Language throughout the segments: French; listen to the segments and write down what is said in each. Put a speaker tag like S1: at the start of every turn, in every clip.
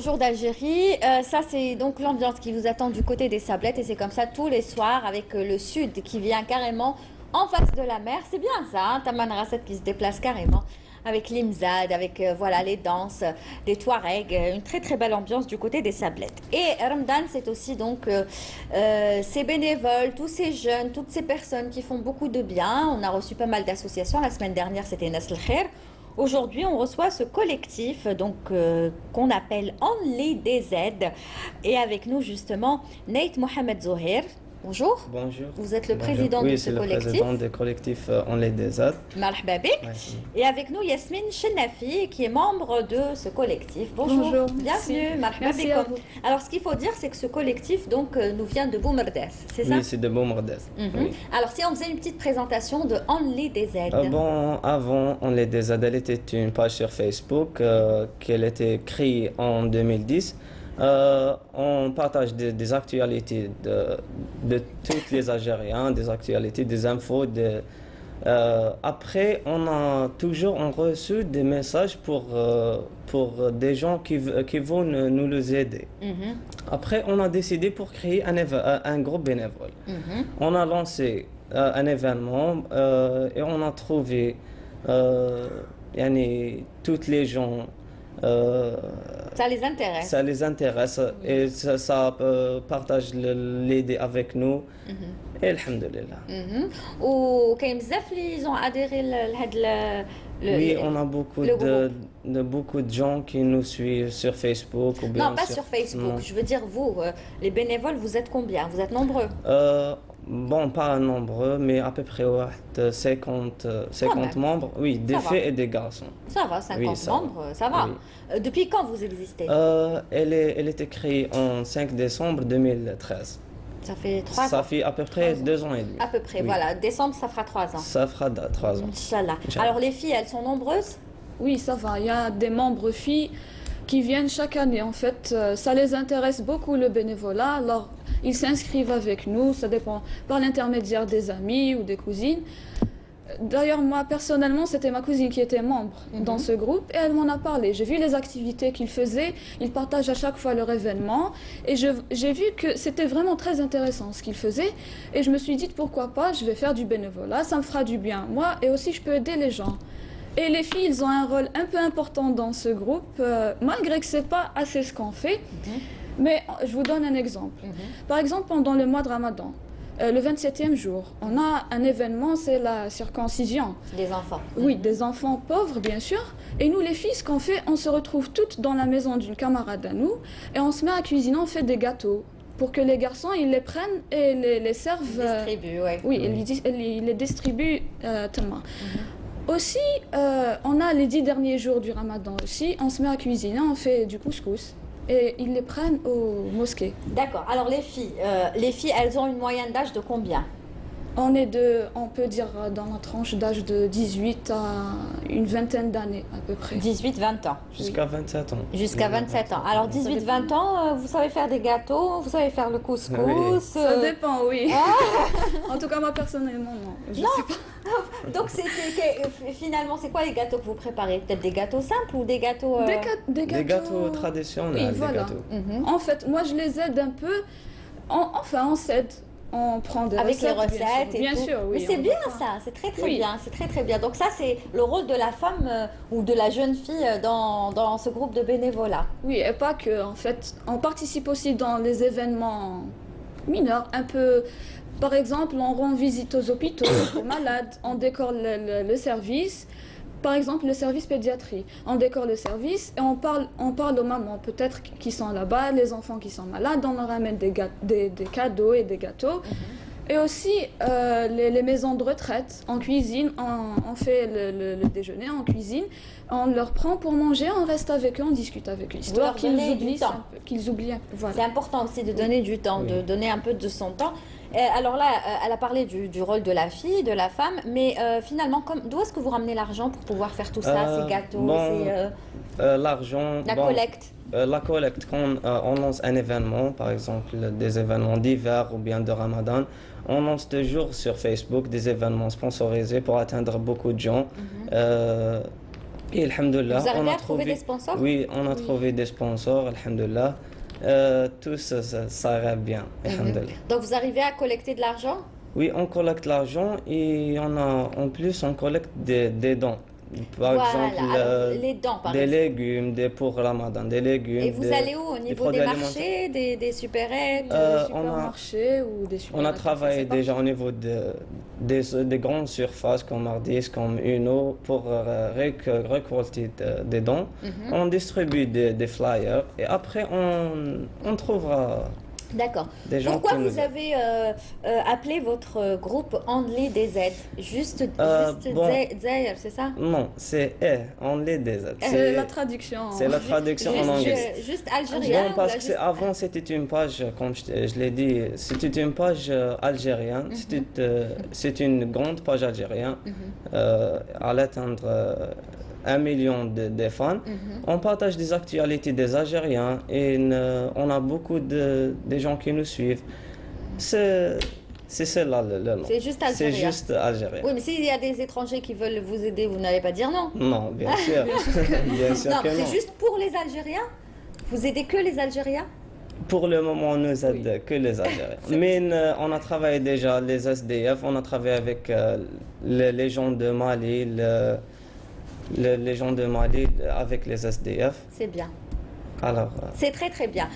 S1: bonjour d'Algérie. Ça, c'est donc l'ambiance qui vous attend du côté des Sablettes et c'est comme ça tous les soirs avec le sud qui vient carrément en face de la mer. C'est bien ça, hein, Taman Rasset qui se déplace carrément avec l'Imzad, avec voilà les danses des Touaregs, une très très belle ambiance du côté des Sablettes. Et Ramadan, c'est aussi donc ces bénévoles, tous ces jeunes, toutes ces personnes qui font beaucoup de bien. On a reçu pas mal d'associations. La semaine dernière, c'était Nasl Khair. Aujourd'hui, on reçoit ce collectif donc qu'on appelle Only DZ et avec nous justement Nate Mohamed Zohir. Bonjour.
S2: Bonjour.
S1: Vous êtes le
S2: Bonjour.
S1: président
S2: oui,
S1: de ce collectif.
S2: Oui, c'est le président du collectif Only DZ.
S1: Marhaba bik. Et avec nous Yasmine Chenafi qui est membre de ce collectif. Bonjour.
S3: Bonjour.
S1: Bienvenue. Marhaba
S3: Merci
S1: bik.
S3: à vous.
S1: Alors ce qu'il faut dire c'est que ce collectif donc nous vient de Boumerdès, c'est ça?
S2: Oui, c'est de Boumerdès. Oui.
S1: Alors si on faisait une petite présentation de Only DZ.
S2: Bon, avant Only DZ, elle était une page sur Facebook qu'elle était créée en 2010. On partage des actualités de tous les Algériens, des actualités, des infos. Après, on a toujours reçu des messages pour des gens qui vont nous les aider. Après, on a décidé pour créer un groupe bénévole. On a lancé un événement et on a trouvé toutes les gens.
S1: Ça les intéresse.
S2: Ça les intéresse et ça partage l'idée avec nous. Et alhamdoulilah.
S1: Ou ils ont adhéré
S2: oui, on a beaucoup de gens qui nous suivent sur Facebook. Ou bien
S1: non, pas sur Facebook. Non. Je veux dire, vous, les bénévoles, vous êtes combien? Vous êtes nombreux?
S2: Bon, pas nombreux, mais à peu près 50 membres. Oui, des filles et des garçons.
S1: Ça va, 50
S2: oui,
S1: membres, ça va. Oui. Depuis quand vous existez?
S2: Elle était créée en 5 décembre 2013.
S1: Ça fait 3 ans.
S2: Ça fait à peu près 2 ans et demi.
S1: À peu près, oui. Voilà. Décembre, ça fera 3 ans.
S2: Ça fera 3 ans.
S1: Inch'Allah. Alors, les filles, elles sont nombreuses?
S3: Oui, ça va. Il y a des membres filles qui viennent chaque année. En fait, ça les intéresse beaucoup le bénévolat. Alors, ils s'inscrivent avec nous. Ça dépend par l'intermédiaire des amis ou des cousines. D'ailleurs, moi, personnellement, c'était ma cousine qui était membre dans ce groupe et elle m'en a parlé. J'ai vu les activités qu'ils faisaient. Ils partagent à chaque fois leur événement. Et j'ai vu que c'était vraiment très intéressant ce qu'ils faisaient. Et je me suis dit, pourquoi pas, je vais faire du bénévolat. Ça me fera du bien, moi. Et aussi, je peux aider les gens. Et les filles, ils ont un rôle un peu important dans ce groupe, malgré que ce n'est pas assez ce qu'on fait. Mais je vous donne un exemple. Par exemple, pendant le mois de Ramadan, le 27e jour, on a un événement, c'est la circoncision.
S1: Des enfants.
S3: Oui, des enfants pauvres, bien sûr. Et nous, les filles, ce qu'on fait, on se retrouve toutes dans la maison d'une camarade à nous et on se met à cuisiner, on fait des gâteaux pour que les garçons, ils les prennent et les servent.
S1: Ils distribuent, oui.
S3: Oui, ils les distribuent tellement. Aussi, on a les 10 derniers jours du Ramadan aussi, on se met à cuisiner, on fait du couscous. Et ils les prennent aux mosquées.
S1: D'accord. Alors les filles, elles ont une moyenne d'âge de combien?
S3: On peut dire dans la tranche d'âge de 18 à une vingtaine d'années à peu près.
S1: 18-20 ans.
S2: Jusqu'à 27 ans.
S1: Jusqu'à 27 ans. Alors 18-20 ans, vous savez faire des gâteaux, vous savez faire le couscous.
S2: Oui.
S3: Ça dépend, oui. En tout cas, moi personnellement, non. Je sais pas.
S1: Donc finalement, c'est quoi les gâteaux que vous préparez? Peut-être des gâteaux simples ou des gâteaux...
S3: Des
S2: gâteaux traditionnels.
S3: Oui, voilà. En fait, moi je les aide un peu. On s'aide. On prend des
S1: avec
S3: recettes,
S1: les recettes
S3: bien sûr, oui.
S1: Mais c'est bien ça, c'est très bien, c'est très bien. Donc ça, c'est le rôle de la femme ou de la jeune fille dans ce groupe de bénévolat.
S3: Oui, et pas que, en fait, on participe aussi dans les événements mineurs, un peu. Par exemple, on rend visite aux hôpitaux, aux malades, on décore le service. Par exemple, le service pédiatrie. On décore le service et on parle aux mamans, peut-être qui sont là-bas, les enfants qui sont malades, on leur amène des cadeaux et des gâteaux. Et aussi, les maisons de retraite, en cuisine, on fait le déjeuner en cuisine, on leur prend pour manger, on reste avec eux, on discute avec eux, histoire qu'ils oublient un peu. Voilà.
S1: C'est important aussi de donner du temps, de donner un peu de son temps. Alors là, elle a parlé du rôle de la fille, de la femme, mais finalement, d'où est-ce que vous ramenez l'argent pour pouvoir faire tout ça, ces gâteaux,
S2: l'argent...
S1: La collecte.
S2: La collecte, quand on lance un événement, par exemple des événements d'hiver ou bien de Ramadan, on lance toujours sur Facebook des événements sponsorisés pour atteindre beaucoup de gens. Et alhamdoulilah,
S1: Vous arrivez
S2: on a
S1: à trouver des sponsors?
S2: Oui, on a trouvé des sponsors, alhamdoulilah. Tout ça ira bien, alhamdoulilah.
S1: Donc vous arrivez à collecter de l'argent?
S2: Oui, on collecte l'argent et en plus, on collecte des dons. Par
S1: Voilà,
S2: exemple,
S1: alors, les dents par
S2: des
S1: exemple.
S2: légumes, pour Ramadan, des légumes.
S1: Et vous allez où au niveau
S2: produits
S1: des
S2: alimentaires.
S1: marchés, des supérettes?
S3: Des
S2: on a-
S3: supermarchés ou des
S2: On
S3: supermarchés.
S2: a
S3: je sais
S2: travaillé
S3: pas.
S2: déjà au niveau des grandes surfaces comme Ardis, comme Uno, pour récolter des dons. On distribue des flyers et après on trouvera
S1: D'accord.
S2: des gens
S1: Pourquoi
S2: qui nous
S1: vous
S2: aident.
S1: avez appelé votre groupe Only des aides? Juste
S2: bon.
S1: Zaire, c'est ça?
S2: Non, c'est Only des aides.
S3: C'est la traduction.
S2: C'est la traduction en anglais.
S1: Juste algérien?
S2: Bon, parce
S1: ou
S2: que
S1: juste-
S2: avant c'était une page, comme je l'ai dit, c'était une page algérienne. C'est une grande page algérienne. Elle atteindre 1 million de fans. On partage des actualités des Algériens et on a beaucoup de gens qui nous suivent. C'est cela le nom.
S1: C'est juste
S2: C'est
S1: algérien.
S2: juste algérien.
S1: Oui, mais s'il y a des étrangers qui veulent vous aider, vous n'allez pas dire non.
S2: Non, bien sûr. Bien sûr
S1: Non,
S2: que
S1: c'est
S2: non.
S1: juste pour les Algériens? Vous aidez que les Algériens?
S2: Pour le moment, on nous aide que les Algériens. Mais on a travaillé déjà les SDF, on a travaillé avec les gens de Mali, les gens de Mali avec les SDF.
S1: C'est bien.
S2: Alors,
S1: C'est très très bien.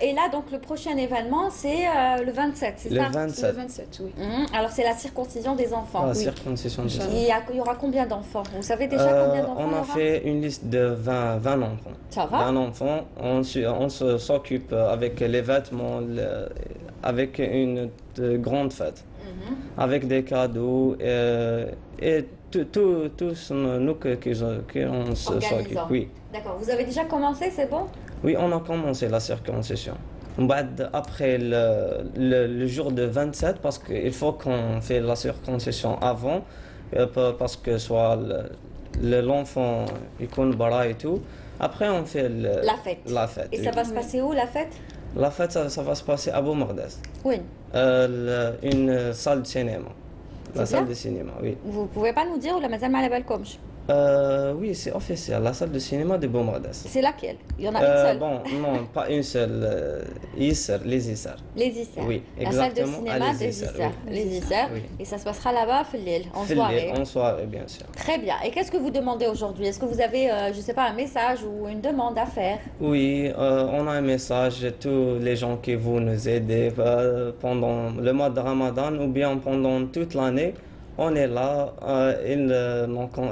S1: Et là, donc, le prochain événement, c'est le 27, c'est
S2: le
S1: ça?
S3: Le
S2: 27,
S3: 27, oui.
S1: Alors, c'est la circoncision des enfants.
S2: la
S1: Oui.
S2: circoncision du
S1: Il y aura combien d'enfants? Vous savez déjà combien d'enfants il y
S2: on a
S1: aura?
S2: fait une liste de 20 enfants.
S1: Ça va?
S2: 20 enfants, on s'occupe avec les vêtements, avec une grande fête, avec des cadeaux et tous nous qui on s'occupe.
S1: Organisant.
S2: Oui.
S1: D'accord. Vous avez déjà commencé, c'est bon?
S2: Oui, on a commencé la circoncision. Après le jour de 27, parce qu'il faut qu'on fait la circoncision avant, parce que soit l'enfant il bara et tout. Après, on fait
S1: La fête.
S2: La fête,
S1: Et
S2: oui.
S1: ça va se passer où, la fête?
S2: La fête, ça va se passer à Boumardès.
S1: Oui.
S2: Une salle de cinéma. La
S1: C'est
S2: salle
S1: bien.
S2: de cinéma, oui.
S1: Vous pouvez pas nous dire où la mazal à la balcomche?
S2: Oui, c'est officiel, la salle de cinéma de Boumardès.
S1: C'est laquelle? Il y en a une seule.
S2: Bon, non, pas une seule. Les Issar.
S1: Les Isser.
S2: Oui,
S1: La salle de
S2: exactement,
S1: cinéma
S2: à
S1: des
S2: Les Isser,
S1: Isser.
S2: oui.
S1: Les Isser.
S2: Oui.
S1: Et ça se passera là-bas, Fellil, en
S2: Fellil,
S1: soirée.
S2: En soirée, bien sûr.
S1: Très bien. Et qu'est-ce que vous demandez aujourd'hui? Est-ce que vous avez, je ne sais pas, un message ou une demande à faire?
S2: Oui, on a un message à tous les gens qui vont nous aider pendant le mois de Ramadan ou bien pendant toute l'année. On est là, ils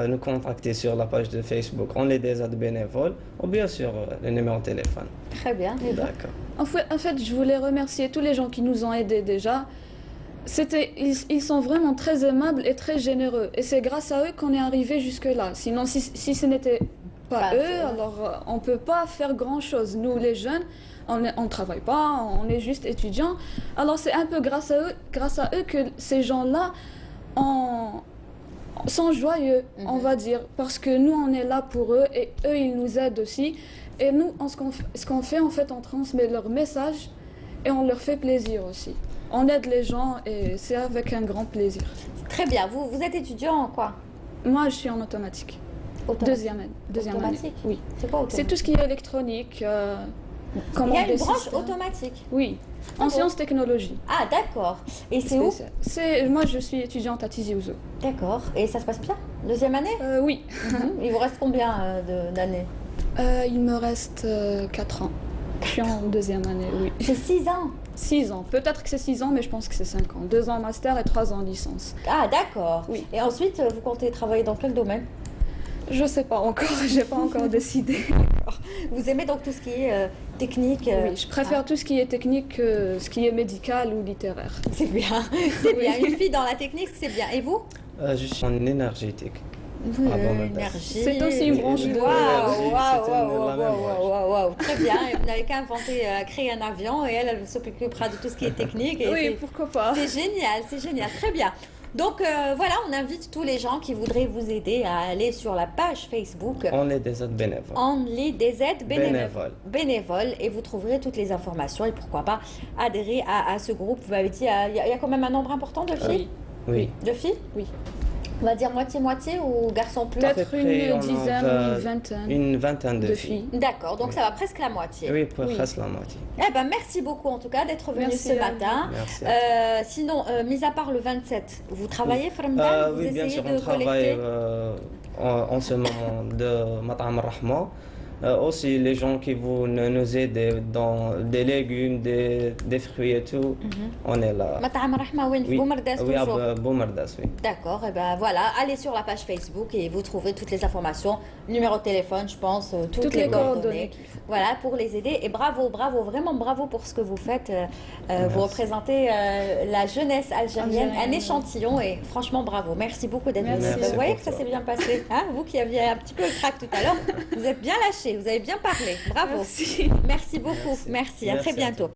S2: nous contacter sur la page de Facebook. On est des aides bénévoles ou bien sûr le numéro de téléphone.
S1: Très bien. Et vous?
S2: D'accord.
S3: En fait, je voulais remercier tous les gens qui nous ont aidés déjà. Ils sont vraiment très aimables et très généreux. Et c'est grâce à eux qu'on est arrivé jusque-là. Sinon, si ce n'était pas
S1: Pas
S3: eux,
S1: eux.
S3: alors on ne peut pas faire grand-chose. Nous, les jeunes, on ne travaille pas, on est juste étudiants. Alors c'est un peu grâce à eux que ces gens-là sont joyeux, on va dire. Parce que nous, on est là pour eux et eux, ils nous aident aussi. Et nous, ce qu'on fait, en fait, on transmet leur message et on leur fait plaisir aussi. On aide les gens et c'est avec un grand plaisir.
S1: Très bien. Vous êtes étudiant en quoi?
S3: Moi, je suis en automatique. Deuxième année.
S1: Automatique?
S3: Oui.
S1: C'est quoi
S3: C'est
S1: automatique?
S3: tout ce qui est électronique.
S1: Il y a
S3: commande
S1: une
S3: des
S1: branche
S3: systèmes.
S1: automatique.
S3: Oui. En
S1: bon
S3: sciences technologies.
S1: Ah, d'accord. Et c'est où?
S3: Moi, je suis étudiante à Tizi Ouzou.
S1: D'accord. Et ça se passe bien? Deuxième année?
S3: Oui.
S1: Il vous reste combien d'années?
S3: Il me reste 4 ans. Je suis en deuxième année, oui.
S1: C'est 6 ans.
S3: 6 ans. Peut-être que c'est 6 ans, mais je pense que c'est 5 ans. 2 ans master et 3 ans licence.
S1: Ah, d'accord.
S3: Oui.
S1: Et ensuite, vous comptez travailler dans quel domaine?
S3: Je sais pas encore, j'ai pas encore décidé.
S1: Vous aimez donc tout ce qui est technique?
S3: Oui, je préfère tout ce qui est technique que ce qui est médical ou littéraire.
S1: C'est bien, c'est bien. Une fille dans la technique, c'est bien. Et vous?
S2: Je suis en énergétique.
S1: Oui,
S2: Ah bon,
S1: énergie.
S3: C'est aussi une branche de-
S1: Waouh,
S2: Énergie,
S1: waouh,
S2: c'est
S1: waouh,
S2: la même branche.
S1: waouh, waouh. Très bien. Et vous n'avez qu'à inventer, créer un avion et elle s'occupera de tout ce qui est technique. Et
S3: Oui, pourquoi pas.
S1: c'est génial, c'est génial. Très bien. Donc voilà, on invite tous les gens qui voudraient vous aider à aller sur la page Facebook
S2: On est des aides bénévoles.
S1: Only des aides
S2: Bénévoles.
S1: bénévoles et vous trouverez toutes les informations et pourquoi pas adhérer à ce groupe. Vous m'avez dit, il y a quand même un nombre important de filles?
S3: Oui.
S2: Oui.
S1: De filles?
S3: Oui.
S1: On va dire moitié-moitié ou garçon plus?
S2: À peu
S3: Peut-être
S2: près,
S3: une
S2: on a
S3: dizaine ou une vingtaine
S2: une vingtaine de
S3: de
S2: filles.
S3: filles.
S1: D'accord, donc ça va presque la moitié.
S2: Oui,
S3: Oui.
S2: presque la moitié.
S1: Eh ben, merci beaucoup en tout cas d'être venu
S3: Merci
S1: ce
S3: à vous.
S1: matin.
S2: Merci.
S1: Sinon, mis à part le 27, vous travaillez Ramadan? Vous
S2: Oui, bien
S1: essayez
S2: sûr, on
S1: de
S2: travaille
S1: collecter?
S2: en ce moment de Mat'am Rahma. Aussi, les gens qui vont nous aider dans des légumes, des fruits et tout, on est là.
S1: Mat'am Rahma, oui,
S2: Oui,
S1: Boumerdas
S2: oui,
S1: toujours.
S2: à Boumerdas, oui.
S1: D'accord, et ben voilà, allez sur la page Facebook et vous trouverez toutes les informations, numéro de téléphone, je pense, toutes les coordonnées.
S3: qu'il faut.
S1: Voilà, pour les aider. Et bravo, bravo, vraiment bravo pour ce que vous faites. Vous représentez la jeunesse algérienne, un
S3: Algérienne,
S1: échantillon, et franchement bravo. Merci beaucoup d'être venu.
S3: Merci.
S1: Vous voyez que
S2: Merci
S1: ça
S2: pour
S1: s'est bien passé. Hein, vous qui aviez un petit peu le crack tout à l'heure, vous êtes bien lâché, vous avez bien parlé. Bravo.
S3: Merci.
S1: Merci beaucoup. Merci, à très
S2: Merci à
S1: bientôt.